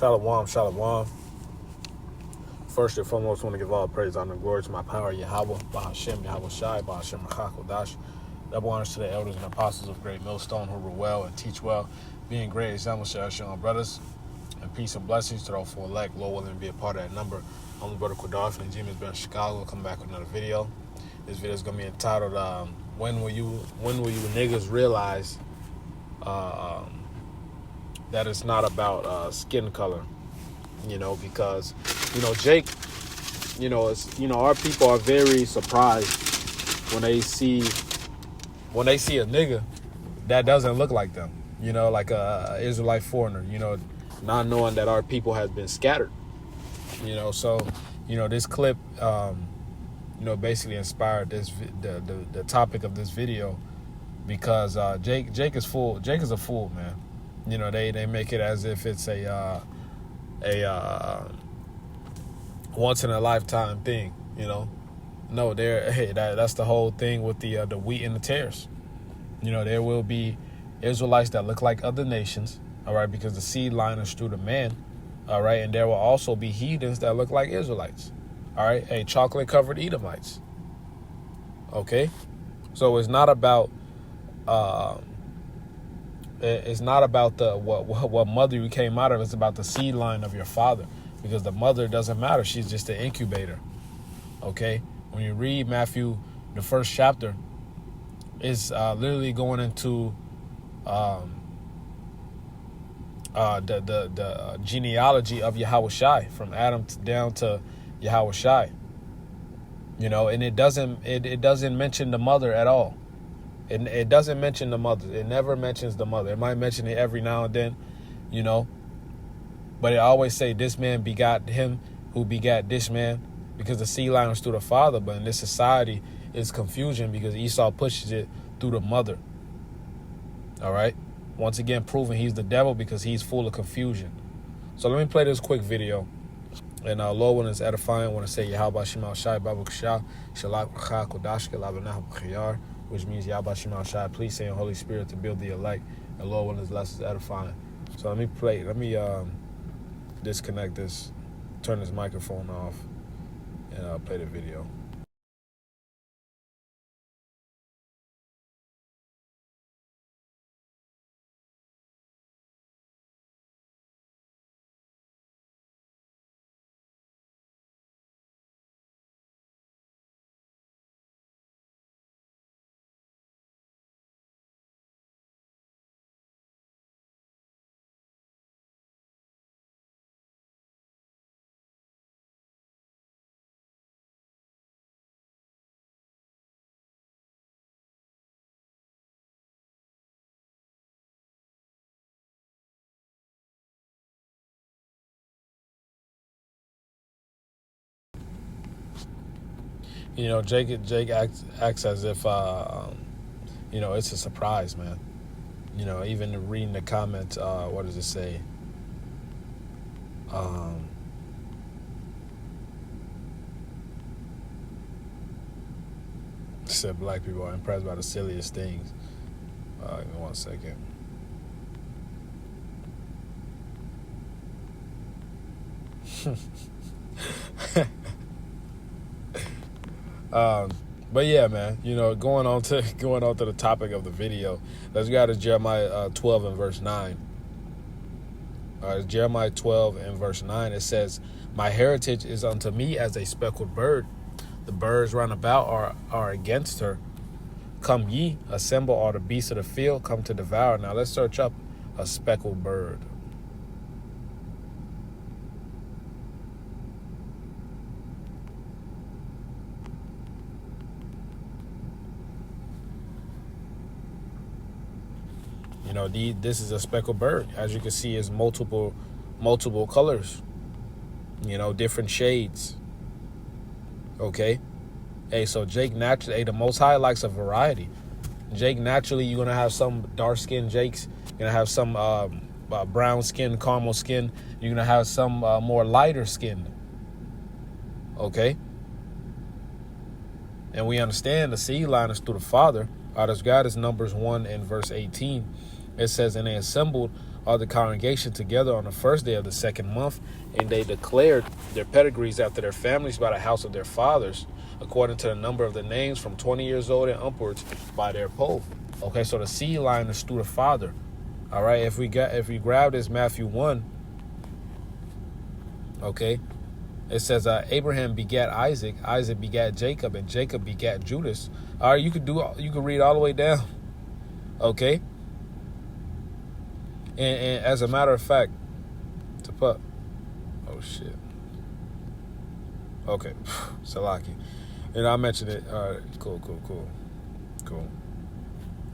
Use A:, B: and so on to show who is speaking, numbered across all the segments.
A: Shalom, shalom. First and foremost, I want to give all praise, honor, and glory to my power, Yahweh, Bahashem, Yahweh Shai, Bahashem, Rachakodash. Double honors to the elders and apostles of Great Millstone who rule well and teach well, being great examples to us young brothers, and peace and blessings to all four elect, Lord willing to be a part of that number. I'm the brother Quadar from the G's been in Chicago. Come back with another video. This video is gonna be entitled "When will you niggas realize that it's not about skin color?" Because Jake, our people are very surprised when they see a nigga that doesn't look like them, like a Israelite foreigner, not knowing that our people has been scattered, so this clip basically inspired the topic of this video because Jake is a fool, man. They make it as if it's a once in a lifetime thing, No, that's the whole thing with the wheat and the tares. There will be Israelites that look like other nations, all right, because the seed line is through the man, all right, and there will also be heathens that look like Israelites, all right, chocolate covered Edomites. Okay, so it's not about what mother you came out of. It's about the seed line of your father, because the mother doesn't matter. She's just an incubator. Okay, when you read Matthew, the first chapter, it's literally going into the genealogy of Yahweh Shai, from Adam down to Yahweh Shai. And it doesn't mention the mother at all. It doesn't mention the mother. It never mentions the mother. It might mention it every now and then, but it always say this man begot him who begat this man, because the seed line was through the father. But in this society, it's confusion because Esau pushes it through the mother. All right. Once again, proving he's the devil because he's full of confusion. So let me play this quick video. And Lord, when it's edifying, I want to say Yahweh Shema Shai Babu Kshah Shalak Racha Kodashke Labanah B'Chiyar, which means Yahweh Shema Shai. Please say in Holy Spirit to build the elect. And Lord, when it's less is edifying. So let me disconnect this, turn this microphone off, and I'll play the video. Jake acts as if it's a surprise, man. Even reading the comments, what does it say? It said black people are impressed by the silliest things. Give me 1 second. But yeah, man, going on to the topic of the video, let's go to Jeremiah 12 and verse 9. Jeremiah 12 and verse 9, it says, "My heritage is unto me as a speckled bird. The birds round about are against her. Come ye, assemble all the beasts of the field, come to devour." Now let's search up a speckled bird. This is a speckled bird. As you can see, it's multiple colors, different shades. Okay. So Jake naturally, the Most High likes a variety. Jake naturally, you're going to have some dark-skinned Jakes. You're going to have some brown skin, caramel skin. You're going to have some more lighter skinned. Okay. And we understand the seed line is through the father. This God is Numbers 1 and verse 18. It says, "And they assembled all the congregation together on the first day of the second month, and they declared their pedigrees after their families by the house of their fathers, according to the number of the names from 20 years old and upwards by their poll. Okay, so the seed line is through the father. All right, if we grab this Matthew 1, okay, it says Abraham begat Isaac, Isaac begat Jacob, and Jacob begat Judas. All right, you could read all the way down. Okay, and as a matter of fact, to put, oh shit, okay, Salaki, and I mentioned it. All right, cool.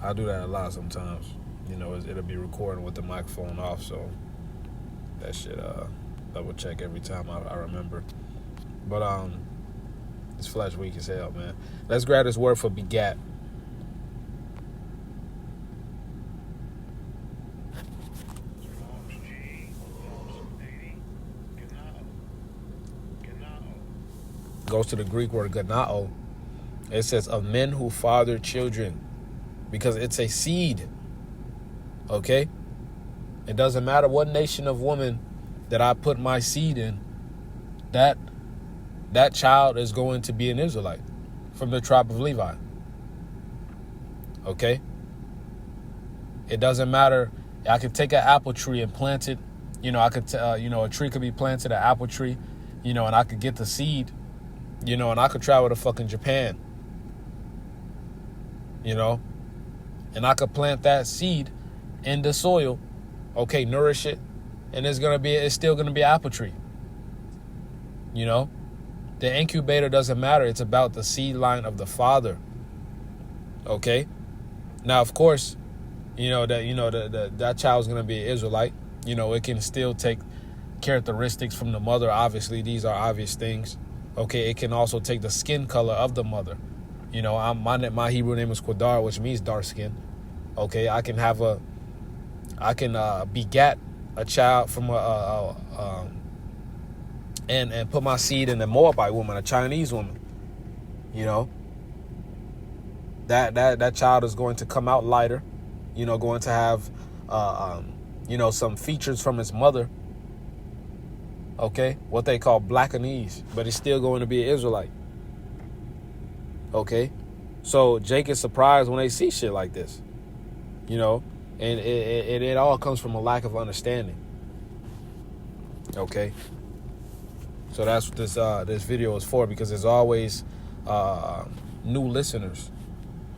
A: I do that a lot sometimes. You know, it'll be recording with the microphone off, so that shit double check every time I remember. But it's flesh weak as hell, man. Let's grab this word for begat. Goes to the Greek word ganao. It says of men who father children, because it's a seed. Okay? It doesn't matter what nation of woman that I put my seed in, that child is going to be an Israelite from the tribe of Levi. Okay? It doesn't matter. I could take an apple tree and plant it. You know, I could, a tree could be planted, an apple tree, and I could get the seed, and I could travel to fucking Japan, and I could plant that seed in the soil, okay, nourish it, and it's still gonna be an apple tree. The incubator doesn't matter. It's about the seed line of the father. Okay. Now, of course, that child's gonna be an Israelite. It can still take characteristics from the mother. Obviously, these are obvious things. Okay. It can also take the skin color of the mother. My Hebrew name is Quadar, which means dark skin. Okay. I can begat a child from and put my seed in a Moabite woman, a Chinese woman. That child is going to come out lighter, going to have some features from his mother. Okay, what they call blackanese, but it's still going to be an Israelite. Okay, so Jake is surprised when they see shit like this, and it all comes from a lack of understanding. Okay, so that's what this video is for, because there's always new listeners,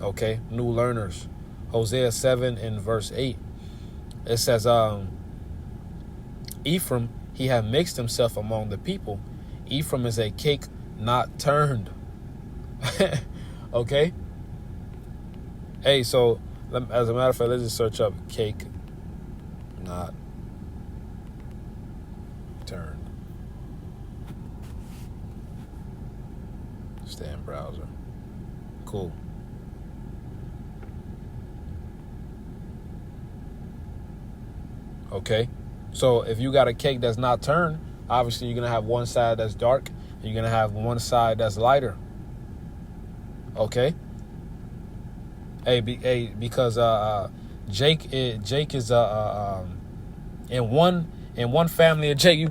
A: okay, new learners. Hosea 7 and verse 8, it says, Ephraim, he have mixed himself among the people. Ephraim is a cake not turned. Okay. Hey, so as a matter of fact, let's just search up cake not turned. Stay in browser. Cool. Okay. So if you got a cake that's not turned, obviously you're going to have one side that's dark, and you're going to have one side that's lighter. Okay. Because Jake is in one family of Jake, you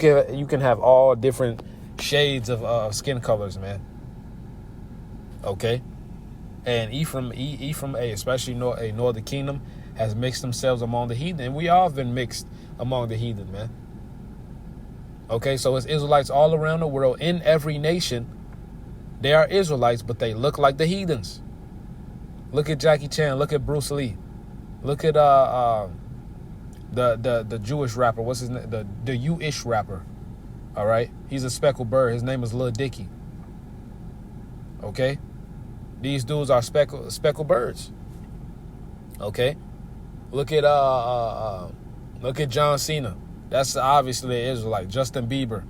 A: can have all different shades of skin colors, man. Okay. And Ephraim, especially Northern Kingdom, has mixed themselves among the heathen, and we all have been mixed among the heathen, man. Okay, so it's Israelites all around the world, in every nation. They are Israelites, but they look like the heathens. Look at Jackie Chan. Look at Bruce Lee. Look at the Jewish rapper. What's his name? The U-ish rapper. All right, he's a speckled bird. His name is Lil Dicky. Okay, these dudes are speckled birds. Okay, look at John Cena. That's obviously an Israelite. Justin Bieber.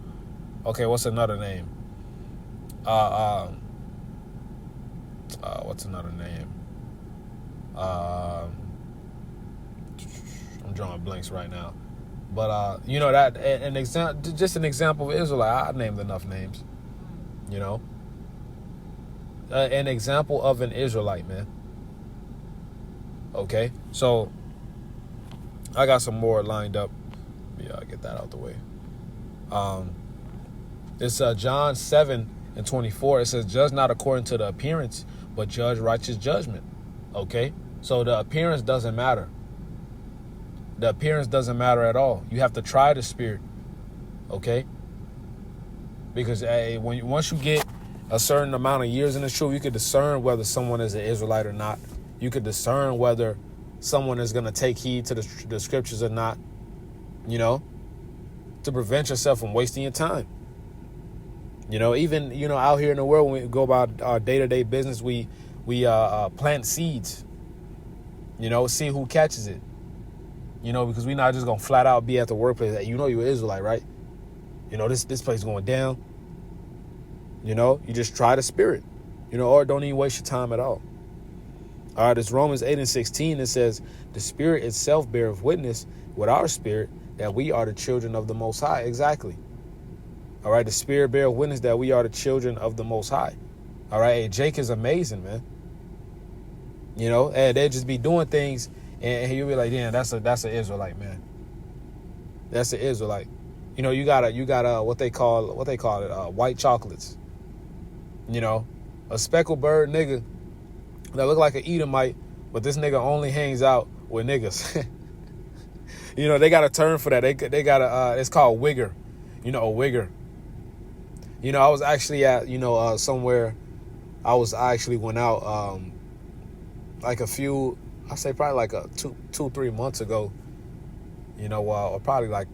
A: Okay, what's another name? What's another name? I'm drawing blanks right now. But that just an example of Israelite. I named enough names. An example of an Israelite, man. Okay, so I got some more lined up. Yeah, I'll get that out the way. It's John 7:24. It says, judge not according to the appearance, but judge righteous judgment. Okay? So the appearance doesn't matter. The appearance doesn't matter at all. You have to try the spirit. Okay? Because once you get a certain amount of years in the truth, you can discern whether someone is an Israelite or not. You could discern whether someone is going to take heed to the scriptures or not, to prevent yourself from wasting your time. Even, out here in the world, when we go about our day-to-day business, we plant seeds, see who catches it, because we're not just going to flat out be at the workplace. You're an Israelite, right? This place is going down. You just try the spirit, or don't even waste your time at all. All right, it's Romans 8:16. It says, the spirit itself beareth witness with our spirit that we are the children of the Most High. Exactly. All right, the spirit beareth witness that we are the children of the Most High. All right, hey, Jake is amazing, man. And they just be doing things, and you'll be like, damn, that's an Israelite, man. That's an Israelite. You got what they call it, white chocolates. A speckled bird nigga that look like an Edomite, but this nigga only hangs out with niggas. They got a term for that. They got a it's called wigger. A wigger. I was actually at somewhere. I actually went out like probably like 2-3 months ago. Or probably like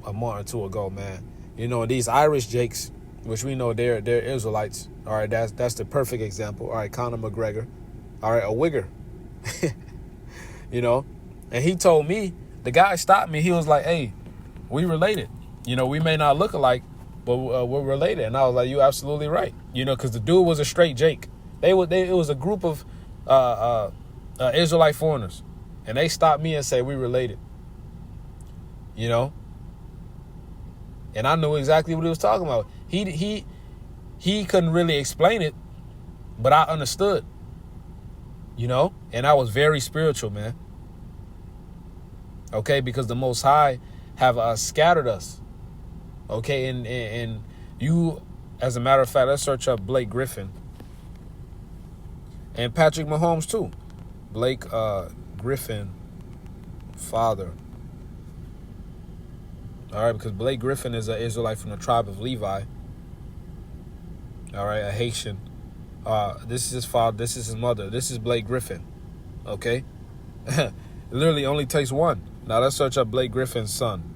A: a month or two ago, man. These Irish Jakes, which we know they're Israelites. All right, that's the perfect example. All right, Conor McGregor. All right, a wigger. And he told me, the guy stopped me. He was like, hey, we related. We may not look alike, but we're related. And I was like, you absolutely right. Because the dude was a straight Jake. It was a group of Israelite foreigners. And they stopped me and said, we related. And I knew exactly what he was talking about. He couldn't really explain it, but I understood. And I was very spiritual, man. Okay, because the Most High have scattered us. Okay, and you, as a matter of fact, let's search up Blake Griffin and Patrick Mahomes too. Blake Griffin, father. All right, because Blake Griffin is an Israelite from the tribe of Levi. All right, a Haitian. This is his father. This is his mother. This is Blake Griffin. Okay, it literally only takes one. Now let's search up Blake Griffin's son.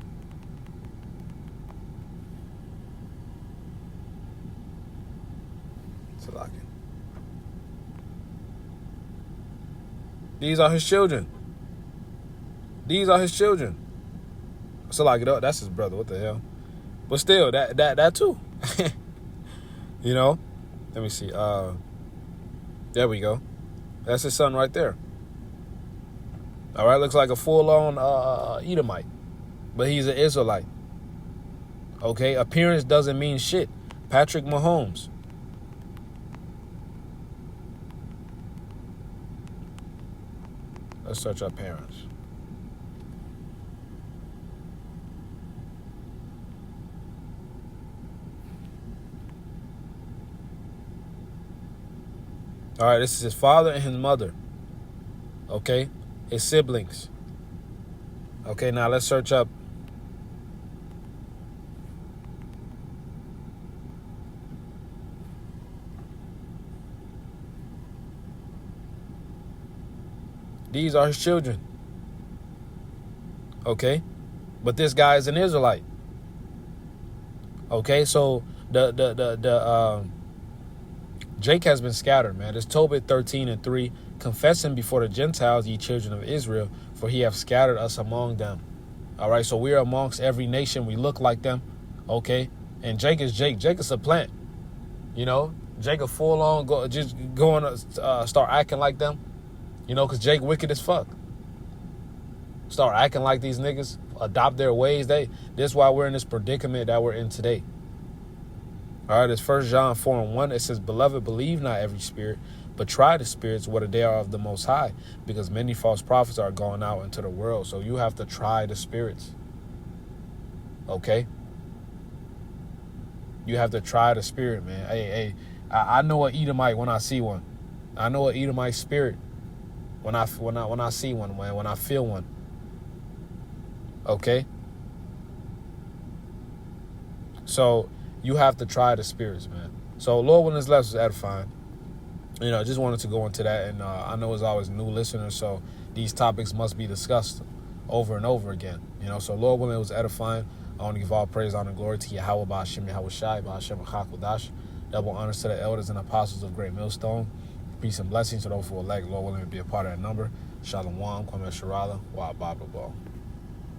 A: These are his children. Salaki, that's his brother. What the hell? But still, that too. Let me see. There we go. That's his son right there. All right, looks like a full-on Edomite, but he's an Israelite. Okay, appearance doesn't mean shit. Patrick Mahomes. Let's search our parents. All right, this is his father and his mother. Okay, his siblings. Okay, now let's search up. These are his children. Okay, but this guy is an Israelite. Okay, so Jake has been scattered, man. It's Tobit 13:3. Confess him before the Gentiles, ye children of Israel, for he hath scattered us among them. All right, so we're amongst every nation. We look like them. Okay, and Jake is Jake. Jake is a plant. Jake a full on start acting like them. Because Jake wicked as fuck. Start acting like these niggas. Adopt their ways. That's why we're in this predicament that we're in today. All right, it's 1 John 4:1. It says, beloved, believe not every spirit, But try the spirits whether they are of the Most High, because many false prophets are going out into the world. So you have to try the spirits. Okay? You have to try the spirit, man. Hey, I know an Edomite when I see one. I know an Edomite spirit when I see one, man, when I feel one. Okay? So you have to try the spirits, man. So Lord willing, this lesson was edifying. You know, just wanted to go into that. And I know there's always new listeners, so these topics must be discussed over and over again. You know, so Lord willing, it was edifying. I want to give all praise, honor, and glory to Yahweh, Ba'ashem, Yahweh Shai, Ba'ashem, Chakodash. Double honors to the elders and apostles of Great Millstone. Peace and blessings to those who elect. Lord willing, to be a part of that number. Shalom, Kwame Sharala, Wa Baba Ball.